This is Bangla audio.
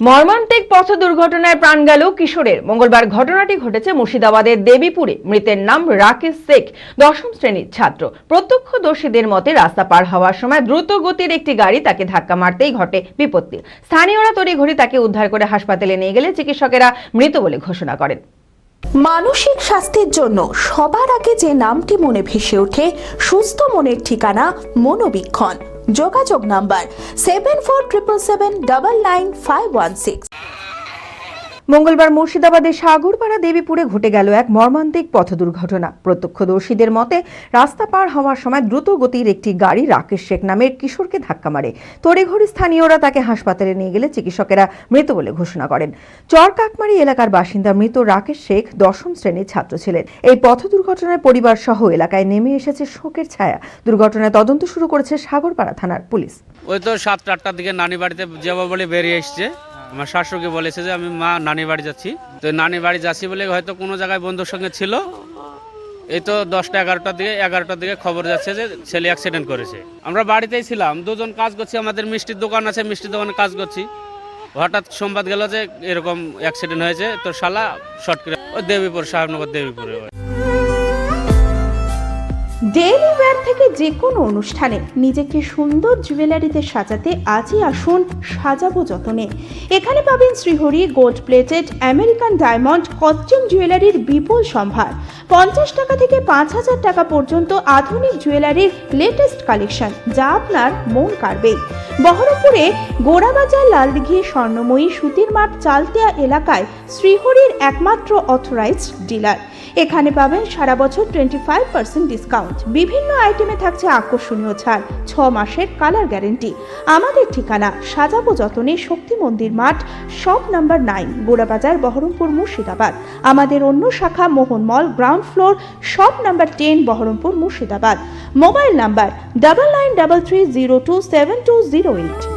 মর্মান্তিক পথ দুর্ঘটনায় প্রাণ গেল কিশোরের। মঙ্গলবার ঘটনাটি ঘটেছে মুর্শিদাবাদের দেবীপুরে। মৃতের নাম রাকেশ শেখ, ১০ম শ্রেণীর ছাত্র। প্রত্যক্ষদর্শীদের মতে রাস্তা পার হওয়ার সময় দ্রুত গতির একটি গাড়ি তাকে ধাক্কা মারতেই ঘটে বিপত্তি। স্থানীয়রা তড়িঘড়ি তাকে উদ্ধার করে হাসপাতালে নিয়ে গেলে চিকিৎসকেরা মৃত বলে ঘোষণা করেন। মানসিক স্বাস্থ্যের জন্য সবার আগে যে নামটি মনে ভেসে ওঠে, সুস্থ মনের ঠিকানা মনোবীক্ষণ। যোগাযোগ নাম্বার 7477799516। মঙ্গলবার মুর্শিদাবাদের সাগরপাড়া দেবীপুরে ঘটে গেল এক মর্মান্তিক পথ দুর্ঘটনা। প্রত্যক্ষদর্শীদের মতে রাস্তা পার হওয়ার সময় দ্রুত গতির একটি গাড়ি রাকেশ শেখ নামের কিশোরকে ধাক্কা মারে। তড়িঘড়ি স্থানীয়রা তাকে হাসপাতালে নিয়ে গেলে চিকিৎসকেরা মৃত বলে ঘোষণা করেন। চরকাকমারি এলাকার বাসিন্দা মৃত রাকেশ শেখ ১০ম শ্রেণীর ছাত্র ছিলেন। এই পথ দুর্ঘটনায় পরিবার সহ এলাকায় নেমে এসেছে শোকের ছায়া। দুর্ঘটনায় তদন্ত শুরু করেছে সাগরপাড়া থানার পুলিশ। ওই তো ৭-৮টার দিকে নানি বাড়িতে যাবো বলে বেরিয়ে এসছে। আমার শাশুড়িকে বলেছে যে আমি মা নানি বাড়ি যাচ্ছি, তো নানি বাড়ি যাচ্ছি বলে হয়তো কোনো জায়গায় বন্ধুর সঙ্গে ছিল। এই তো ১০টা-১১টার দিকে খবর যাচ্ছে যে ছেলে অ্যাক্সিডেন্ট করেছে। আমরা বাড়িতেই ছিলাম, দুজন কাজ করছি, আমাদের মিষ্টির দোকান আছে, মিষ্টির দোকানে কাজ করছি। হঠাৎ সংবাদ গেল যে এরকম অ্যাক্সিডেন্ট হয়েছে, তো শালা শর্ট করে ওই দেবীপুর, সাহেবনগর দেবীপুরে। ডেইলি ওয়্যার থেকে যে কোনো অনুষ্ঠানে নিজেকে সুন্দর জুয়েলারিতে সাজাতে আজই আসুন সাজাবো যতনে। এখানে পাবেন Srihari gold plated American diamond costume জুয়েলারির বিপুল সম্ভার। ৫০ টাকা থেকে ৫,০০০ টাকা পর্যন্ত আধুনিক জুয়েলারির লেটেস্ট কালেকশন, যা আপনার মন কাড়বে। বহরমপুরে গোড়াবাজার লালদিঘি স্বর্ণময়ী সুতির মাঠ চালতিয়া এলাকায় শ্রীহরির একমাত্র অথরাইজড ডিলার। এখানে পাবেন সারা বছর 25% ডিসকাউন্ট। বিভিন্ন আইটেমে থাকছে আকর্ষণীয় ছাড়, 6 মাসের কালার গ্যারেন্টি। আমাদের ঠিকানা সাজাবো যতনে, শক্তি মন্দির মাঠ, শপ নাম্বার 9, গোড়াবাজার, বহরমপুর, মুর্শিদাবাদ। আমাদের অন্য শাখা Mohan mall, ground floor, shop number 10, Baharampur, Murshidabad. Mobile number 9933027208।